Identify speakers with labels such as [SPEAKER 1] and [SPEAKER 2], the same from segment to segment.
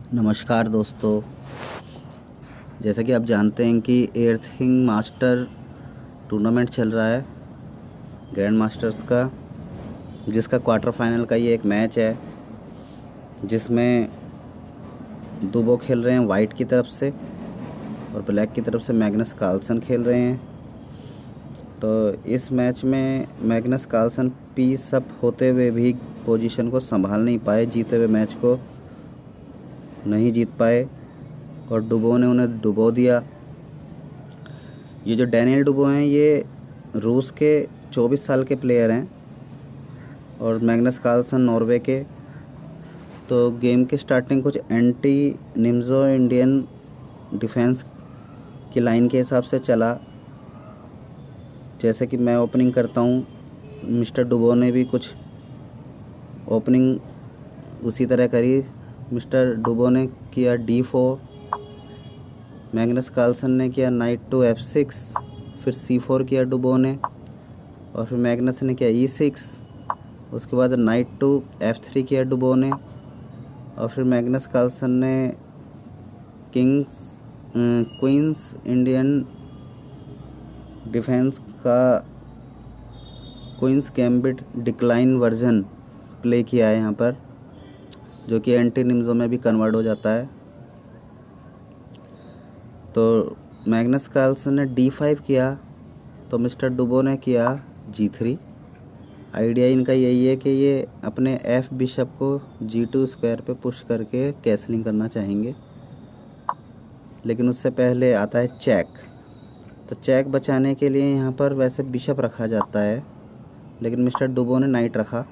[SPEAKER 1] नमस्कार दोस्तों। जैसा कि आप जानते हैं कि एर्थिंग मास्टर टूर्नामेंट चल रहा है ग्रैंड मास्टर्स का, जिसका क्वार्टर फाइनल का ये एक मैच है जिसमें दुबो खेल रहे हैं वाइट की तरफ से और ब्लैक की तरफ से मैग्नस कार्लसन खेल रहे हैं। तो इस मैच में मैग्नस कार्लसन पीस अप होते हुए भी पोजीशन को संभाल नहीं पाए, जीते हुए मैच को नहीं जीत पाए और डुबो ने उन्हें डुबो दिया। ये जो डैनियल डुबो हैं ये रूस के 24 साल के प्लेयर हैं और मैग्नस कार्लसन नॉर्वे के। तो गेम के स्टार्टिंग कुछ एंटी निम्जो इंडियन डिफेंस की लाइन के हिसाब से चला। जैसे कि मैं ओपनिंग करता हूँ, मिस्टर डुबो ने भी कुछ ओपनिंग उसी तरह करी। मिस्टर डुबो ने किया D4, मैग्नस कार्लसन ने किया नाइट टू F6, फिर C4 किया डुबो ने और फिर मैग्नस ने किया E6। उसके बाद नाइट टू F3 किया डुबो ने और फिर मैग्नस कार्लसन ने क्वींस इंडियन डिफेंस का queen's gambit decline version play किया है यहाँ पर, जो कि एंटी निम्जो में भी कन्वर्ट हो जाता है। तो मैग्नस कार्लसन ने D5 किया तो मिस्टर डुबो ने किया G3। आइडिया इनका यही है कि ये अपने F बिशप को G2 स्क्वायर पे पुश करके कैसलिंग करना चाहेंगे, लेकिन उससे पहले आता है चेक। तो चेक बचाने के लिए यहाँ पर वैसे बिशप रखा जाता है, लेकिन मिस्टर डुबो ने नाइट रखा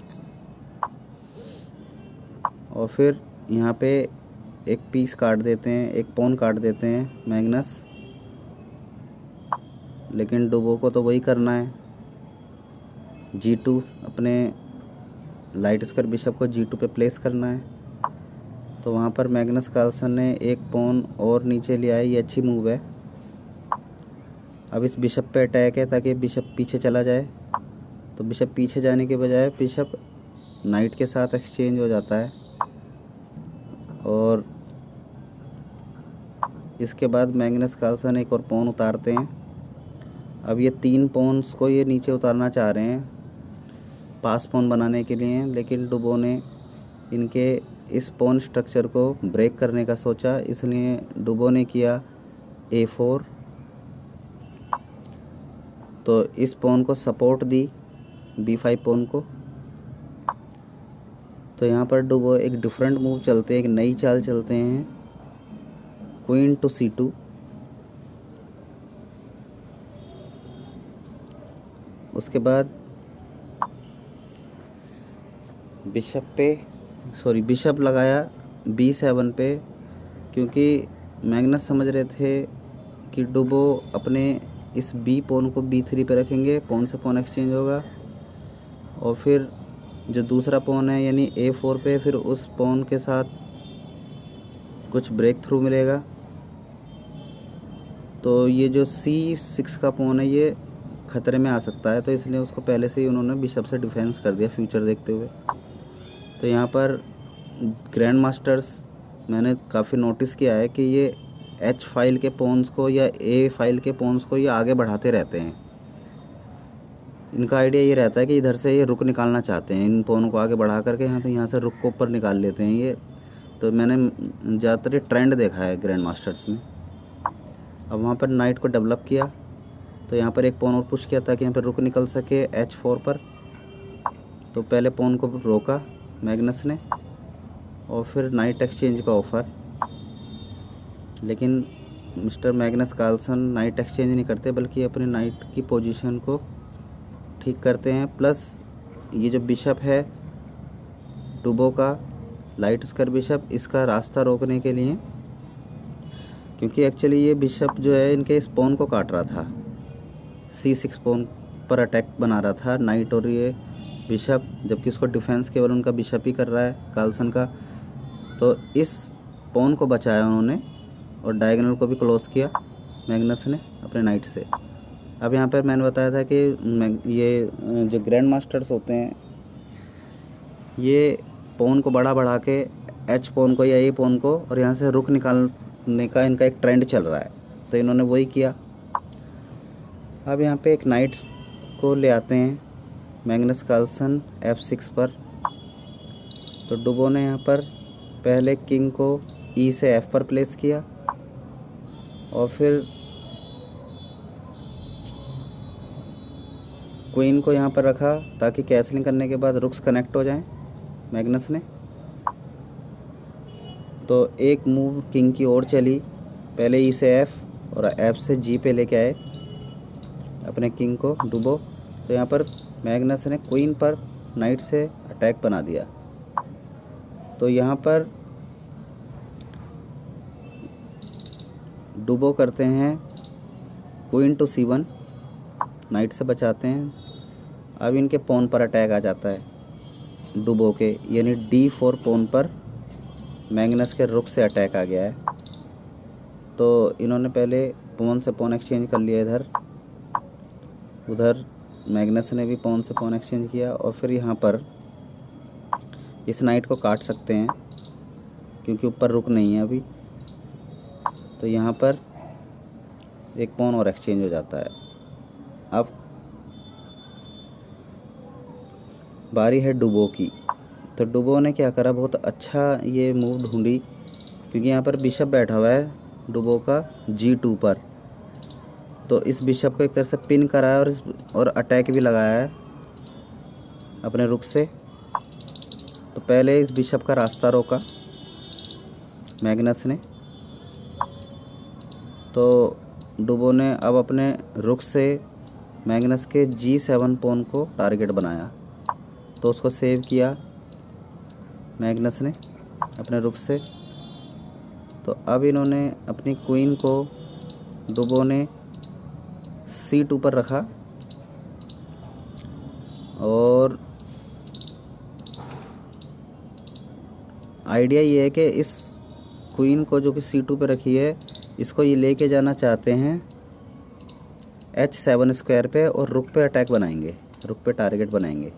[SPEAKER 1] और फिर यहाँ पे एक पीस काट देते हैं, एक पॉन काट देते हैं मैग्नस, लेकिन डुबो को तो वही करना है, G2 अपने लाइट स्क्वायर बिशप को G2 पे प्लेस करना है। तो वहाँ पर मैग्नस कार्लसन ने एक पॉन और नीचे लिया है, ये अच्छी मूव है। अब इस बिशप पे अटैक है ताकि बिशप पीछे चला जाए। तो बिशप पीछे जाने के बजाय बिशप नाइट के साथ एक्सचेंज हो जाता है और इसके बाद मैग्नस कार्लसन एक और पॉन उतारते हैं। अब ये 3 पॉन्स को ये नीचे उतारना चाह रहे हैं पास पॉन बनाने के लिए, लेकिन डुबो ने इनके इस पॉन स्ट्रक्चर को ब्रेक करने का सोचा, इसलिए डुबो ने किया A4। तो इस पॉन को सपोर्ट दी B5 पॉन को। तो यहाँ पर डुबो एक डिफरेंट मूव चलते हैं, एक नई चाल चलते हैं, क्वीन टू C2। उसके बाद बिशप लगाया B7 पे, क्योंकि मैग्नस समझ रहे थे कि डुबो अपने इस B पॉन को B3 पे रखेंगे, पॉन से पॉन एक्सचेंज होगा और फिर जो दूसरा पॉन है यानी A4 पे, फिर उस पॉन के साथ कुछ ब्रेक थ्रू मिलेगा। तो ये जो C6 का पॉन है ये ख़तरे में आ सकता है, तो इसलिए उसको पहले से ही उन्होंने बिशप से डिफेंस कर दिया फ्यूचर देखते हुए। तो यहाँ पर ग्रैंड मास्टर्स मैंने काफ़ी नोटिस किया है कि ये H फाइल के पॉन्स को या A फाइल के पॉन्स को ये आगे बढ़ाते रहते हैं। इनका आइडिया ये रहता है कि इधर से ये रुक निकालना चाहते हैं, इन पॉन को आगे बढ़ा करके यहाँ से रुक को ऊपर निकाल लेते हैं ये। तो मैंने ज़्यादातर ये ट्रेंड देखा है ग्रैंड मास्टर्स में। अब वहाँ पर नाइट को डेवलप किया, तो यहाँ पर एक पॉन और पुश किया ताकि यहाँ पर रुक निकल सके H4 पर। तो पहले पॉन को रोका मैग्नस ने और फिर नाइट एक्सचेंज का ऑफ़र, लेकिन mister Magnus Carlsen knight exchange नहीं करते बल्कि अपने नाइट की पोजीशन को ठीक करते हैं। प्लस ये जो बिशप है डुबो का लाइट स्क्वायर बिशप, इसका रास्ता रोकने के लिए, क्योंकि एक्चुअली ये बिशप जो है इनके इस पॉन को काट रहा था, C6 पॉन पर अटैक बना रहा था नाइट और ये बिशप, जबकि उसको डिफेंस केवल उनका बिशप ही कर रहा है कार्लसन का। तो इस पॉन को बचाया उन्होंने और डायगोनल को भी क्लोज किया मैग्नस ने अपने नाइट से। अब यहाँ पर मैंने बताया था कि ये जो ग्रैंड मास्टर्स होते हैं ये पॉन को बढ़ा बढ़ा के एच पॉन को या ए पॉन को, और यहाँ से रुक निकालने का इनका एक ट्रेंड चल रहा है, तो इन्होंने वही किया। अब यहाँ पे एक नाइट को ले आते हैं मैग्नस कार्लसन F6 पर। तो डुबो ने यहाँ पर पहले किंग को E से F पर प्लेस किया और फिर क्वीन को यहाँ पर रखा ताकि कैसलिंग करने के बाद रुक्स कनेक्ट हो जाएं मैग्नस ने। तो एक मूव किंग की ओर चली, पहले E से F और F से G पे लेके आए अपने किंग को डुबो। तो यहाँ पर मैग्नस ने क्वीन पर नाइट से अटैक बना दिया। तो यहाँ पर डुबो करते हैं क्वीन टू C1, नाइट से बचाते हैं। अब इनके पॉन पर अटैक आ जाता है डुबो के, यानी D4 पॉन पर मैग्नस के रुक से अटैक आ गया है। तो इन्होंने पहले पॉन से पॉन एक्सचेंज कर लिया इधर, उधर मैग्नस ने भी पॉन से पॉन एक्सचेंज किया और फिर यहाँ पर इस नाइट को काट सकते हैं क्योंकि ऊपर रुक नहीं है अभी। तो यहाँ पर एक पॉन और एक्सचेंज हो जाता है। अब बारी है डुबो की। तो डुबो ने क्या करा, बहुत अच्छा ये मूव ढूंढी क्योंकि यहाँ पर बिशप बैठा हुआ है डुबो का G2 पर। तो इस बिशप को एक तरह से पिन करा है और अटैक भी लगाया है अपने रुक से। तो पहले इस बिशप का रास्ता रोका मैग्नस ने। तो डुबो ने अब अपने रुक से मैग्नस के G7 पॉन को टारगेट बनाया, तो उसको सेव किया मैग्नस ने अपने रुक से। तो अब इन्होंने अपनी क्वीन को डुबो ने C2 पर रखा और आइडिया ये है कि इस क्वीन को जो कि C2 पे रखी है, इसको ये लेके जाना चाहते हैं H7 स्क्वायर पे और रुक पे अटैक बनाएंगे, रुक पे टारगेट बनाएंगे।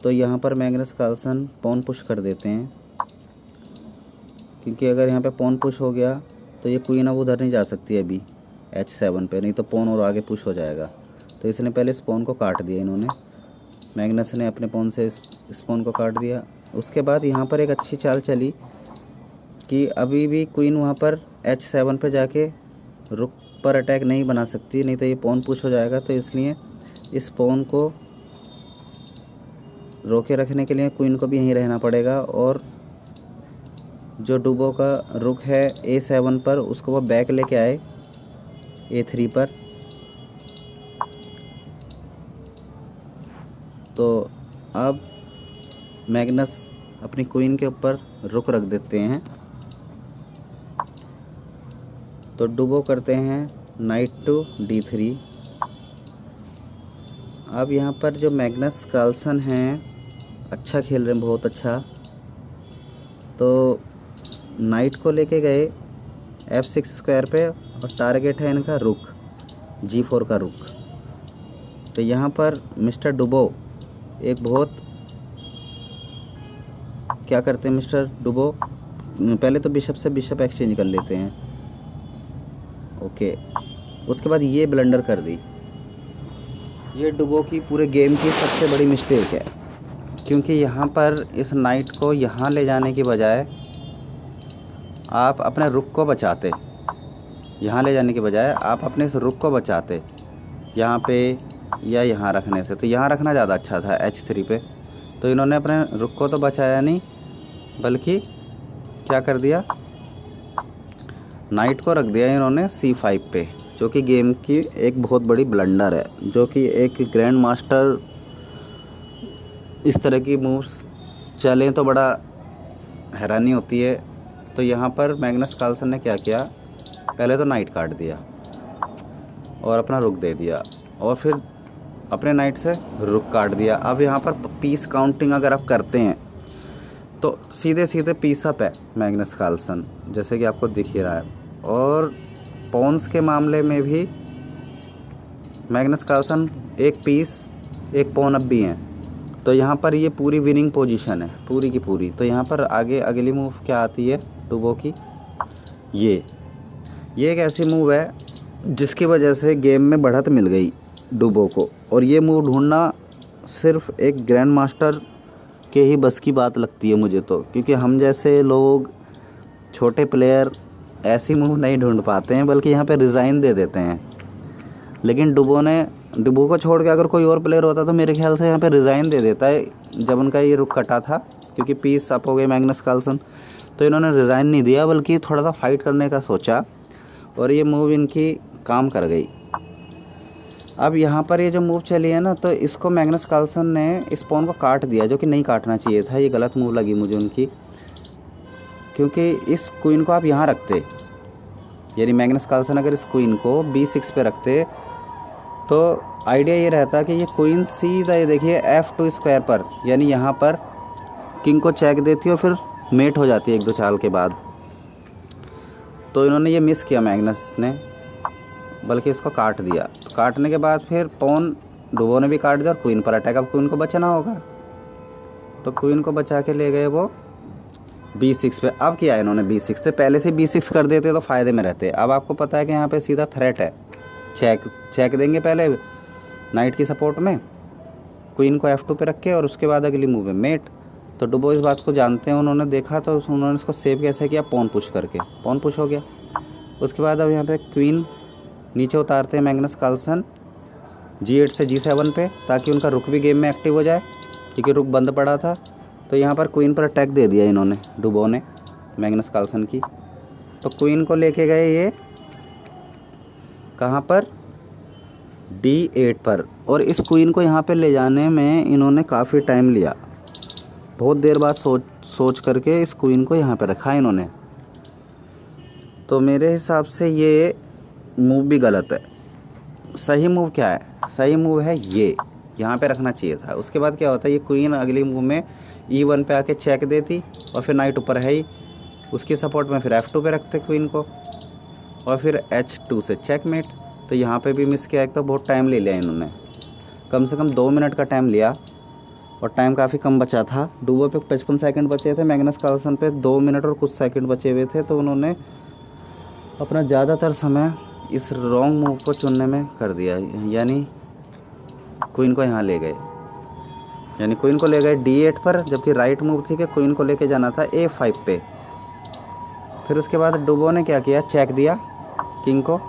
[SPEAKER 1] तो यहाँ पर मैग्नस कार्लसन पॉन पुश कर देते हैं क्योंकि अगर यहाँ पे पॉन पुश हो गया तो ये क्वीन अब उधर नहीं जा सकती अभी H7 पे, नहीं तो पॉन और आगे पुश हो जाएगा। तो इसने पहले इस पॉन को काट दिया, इन्होंने मैग्नस ने अपने पॉन से इस पॉन को काट दिया। उसके बाद यहाँ पर एक अच्छी चाल चली कि अभी भी क्वीन वहाँ पर H7 पे जाके रुक पर अटैक नहीं बना सकती, नहीं तो ये पॉन पुश हो जाएगा। तो इसलिए इस पॉन को रोके रखने के लिए क्वीन को भी यहीं रहना पड़ेगा और जो डुबो का रुक है A7 पर, उसको वो बैक लेके आए A3 पर। तो अब मैग्नस अपनी क्वीन के ऊपर रुक रख देते हैं। तो डुबो करते हैं नाइट टू D3। अब यहाँ पर जो मैग्नस कार्लसन हैं अच्छा खेल रहे हैं, बहुत अच्छा। तो नाइट को लेके गए F6 स्क्वायर पे और टारगेट है इनका रुक G4 का रुक। तो यहाँ पर मिस्टर डुबो एक बहुत क्या करते हैं, मिस्टर डुबो पहले तो बिशप से बिशप एक्सचेंज कर लेते हैं, ओके। उसके बाद ये ब्लंडर कर दी, ये डुबो की पूरे गेम की सबसे बड़ी मिस्टेक है क्योंकि यहाँ पर इस नाइट को यहाँ ले जाने की बजाय आप अपने रुक को बचाते, यहाँ ले जाने के बजाय आप अपने इस रुक को बचाते यहाँ पे या यहाँ रखने से। तो यहाँ रखना ज़्यादा अच्छा था H3 पे। तो इन्होंने अपने रुक को तो बचाया नहीं, बल्कि क्या कर दिया, नाइट को रख दिया इन्होंने C5 पे, जो कि गेम की एक बहुत बड़ी ब्लंडर है। जो कि एक ग्रैंड मास्टर इस तरह की मूव्स चलें तो बड़ा हैरानी होती है। तो यहाँ पर मैग्नस कार्लसन ने क्या किया, पहले तो नाइट काट दिया और अपना रुक दे दिया और फिर अपने नाइट से रुक काट दिया। अब यहाँ पर पीस काउंटिंग अगर आप करते हैं तो सीधे सीधे पीस अप है मैग्नस कार्लसन, जैसे कि आपको दिख ही रहा है। और पॉन्स के मामले में भी मैग्नस कार्लसन एक पीस एक पॉन अप भी हैं। तो यहाँ पर ये पूरी विनिंग पोजीशन है पूरी की पूरी। तो यहाँ पर आगे अगली मूव क्या आती है डुबो की, ये एक ऐसी मूव है जिसकी वजह से गेम में बढ़त मिल गई डुबो को। और ये मूव ढूंढना सिर्फ एक ग्रैंड मास्टर के ही बस की बात लगती है मुझे तो, क्योंकि हम जैसे लोग छोटे प्लेयर ऐसी मूव नहीं ढूंढ पाते हैं, बल्कि यहाँ पे रिज़ाइन दे देते हैं। लेकिन डुबो को छोड़ के अगर कोई और प्लेयर होता तो मेरे ख्याल से यहाँ पे रिज़ाइन दे देता है। जब उनका ये रुक कटा था, क्योंकि पीस अप हो गए मैग्नस कार्लसन, तो इन्होंने रिज़ाइन नहीं दिया बल्कि थोड़ा सा फाइट करने का सोचा और ये मूव इनकी काम कर गई। अब यहाँ पर ये जो मूव चली है ना, तो इसको मैग्नस कार्लसन ने इस पॉन को काट दिया, जो कि नहीं काटना चाहिए था। ये गलत मूव लगी मुझे उनकी, क्योंकि इस क्वीन को आप यहाँ रखते, यानी मैग्नस कार्लसन अगर इस क्वीन को B6 पे रखते तो आइडिया ये रहता कि ये क्वीन सीधा ये देखिए F2 स्क्वायर पर, यानी यहाँ पर किंग को चेक देती और फिर मेट हो जाती है 1-2 चाल के बाद। तो इन्होंने ये मिस किया मैग्नस ने, बल्कि इसको काट दिया। तो काटने के बाद फिर पॉन डुबो ने भी काट दिया और क्वीन पर अटैक। अब क्वीन को बचाना होगा, तो क्वीन को बचा के ले गए वो B6 पे। अब किया इन्होंने B6, तो पहले से B6 कर देते तो फ़ायदे में रहते। अब आपको पता है कि यहाँ पे सीधा थ्रेट है, चेक देंगे पहले नाइट की सपोर्ट में, क्वीन को F2 पे रख के, और उसके बाद अगली मूव है मेट। तो डुबो इस बात को जानते हैं, उन्होंने देखा तो उन्होंने इसको सेव कैसे किया, पॉन पुश करके। पॉन पुश हो गया। उसके बाद अब यहाँ पे क्वीन नीचे उतारते हैं मैग्नस कार्लसन G8 से G7 पे, ताकि उनका रुक भी गेम में एक्टिव हो जाए, क्योंकि रुक बंद पड़ा था। तो यहाँ पर क्वीन पर अटैक दे दिया इन्होंने, डुबो ने मैग्नस कार्लसन की। तो क्वीन को लेके गए ये कहाँ पर, D8 पर। और इस क्वीन को यहाँ पे ले जाने में इन्होंने काफ़ी टाइम लिया, बहुत देर बाद सोच करके इस क्वीन को यहाँ पे रखा इन्होंने। तो मेरे हिसाब से ये मूव भी गलत है। सही मूव क्या है, सही मूव है ये, यहाँ पे रखना चाहिए था। उसके बाद क्या होता है, ये क्वीन अगली मूव में E1 पे आके चेक देती और फिर नाइट ऊपर है ही, उसकी सपोर्ट में फिर F2 पे रखते क्वीन को और फिर H2 से चेकमेट। तो यहाँ पे भी मिस किया। एक तो बहुत टाइम ले लिया इन्होंने, कम से कम 2 मिनट का टाइम लिया, और टाइम काफ़ी कम बचा था। डुबो पे 55 सेकंड बचे थे, मैग्नस कार्लसन पे 2 मिनट और कुछ सेकंड बचे हुए थे। तो उन्होंने अपना ज़्यादातर समय इस रॉन्ग मूव को चुनने में कर दिया, यानी क्वीन को यहाँ ले गए, यानी क्वीन को ले गए D8 पर, जबकि राइट मूव थी कि क्वीन को लेके जाना था A5 पे। फिर उसके बाद डुबो ने क्या किया, चेक दिया किंग को।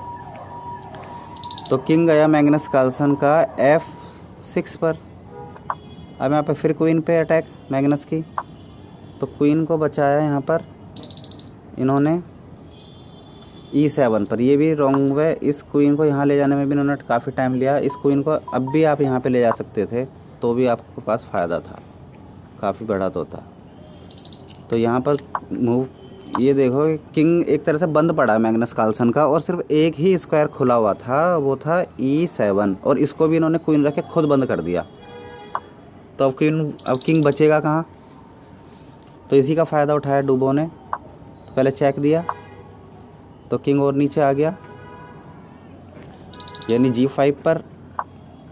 [SPEAKER 1] तो किंग गया मैग्नस कार्लसन का F6 पर। अब यहाँ पे फिर क्वीन पे अटैक मैग्नस की, तो क्वीन को बचाया यहाँ पर इन्होंने E7 पर। ये भी रॉन्ग मूव है। इस क्वीन को यहाँ ले जाने में भी इन्होंने काफ़ी टाइम लिया। इस क्वीन को अब भी आप यहाँ पे ले जा सकते थे, तो भी आपके पास फ़ायदा था, काफ़ी बढ़त होता। तो यहाँ पर मूव ये देखो, किंग एक तरह से बंद पड़ा है मैग्नस कार्लसन का, और सिर्फ एक ही स्क्वायर खुला हुआ था, वो था E7, और इसको भी इन्होंने क्वीन रख के खुद बंद कर दिया। तो अब किंग बचेगा कहाँ। तो इसी का फ़ायदा उठाया डुबो ने। तो पहले चेक दिया, तो किंग और नीचे आ गया, यानी G5 पर।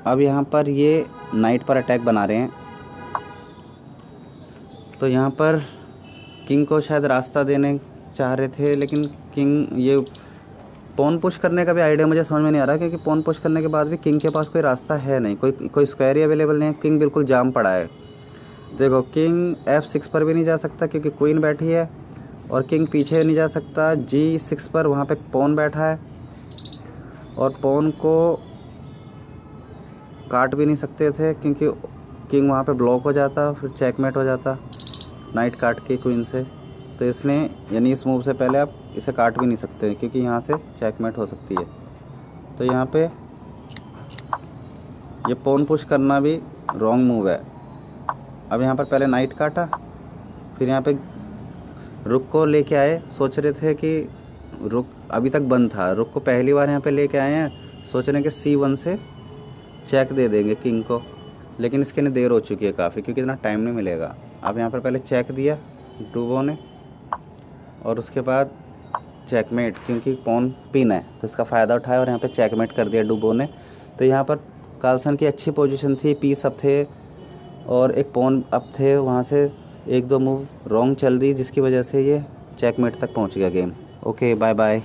[SPEAKER 1] अब यहाँ पर ये नाइट पर अटैक बना रहे हैं, तो यहाँ पर किंग को शायद रास्ता देने चाह रहे थे, लेकिन किंग ये पॉन पुश करने का भी आइडिया मुझे समझ में नहीं आ रहा, क्योंकि पॉन पुश करने के बाद भी किंग के पास कोई रास्ता है नहीं, कोई स्क्वायर ही अवेलेबल नहीं है। किंग बिल्कुल जाम पड़ा है। देखो, किंग F6 पर भी नहीं जा सकता क्योंकि क्वीन बैठी है, और किंग पीछे नहीं जा सकता G6 पर, वहाँ पे पॉन बैठा है, और पॉन को काट भी नहीं सकते थे क्योंकि किंग वहाँ पे ब्लॉक हो जाता, फिर चेकमेट हो जाता नाइट काट के क्वीन से। तो इसलिए यानी इस मूव से पहले आप इसे काट भी नहीं सकते, क्योंकि यहाँ से चेकमेट हो सकती है। तो यहाँ पे ये पॉन पुश करना भी रॉन्ग मूव है। अब यहाँ पर पहले नाइट काटा, फिर यहाँ पे रुक को लेके आए। सोच रहे थे कि रुक अभी तक बंद था, रुक को पहली बार यहाँ पे लेके आए हैं, सोच रहे हैं कि C1 से चेक दे देंगे किंग को, लेकिन इसके लिए देर हो चुकी है काफ़ी, क्योंकि इतना टाइम नहीं मिलेगा। अब यहाँ पर पहले चेक दिया डुबो ने, और उसके बाद चेकमेट, क्योंकि पॉन पिन है तो इसका फ़ायदा उठाया और यहाँ पे चेकमेट कर दिया डुबो ने। तो यहाँ पर कार्लसन की अच्छी पोजीशन थी, पीस अप थे, और एक पॉन अप थे, वहाँ से एक दो मूव रॉन्ग चल दी जिसकी वजह से ये चेकमेट तक पहुँच गया गेम। Okay bye bye.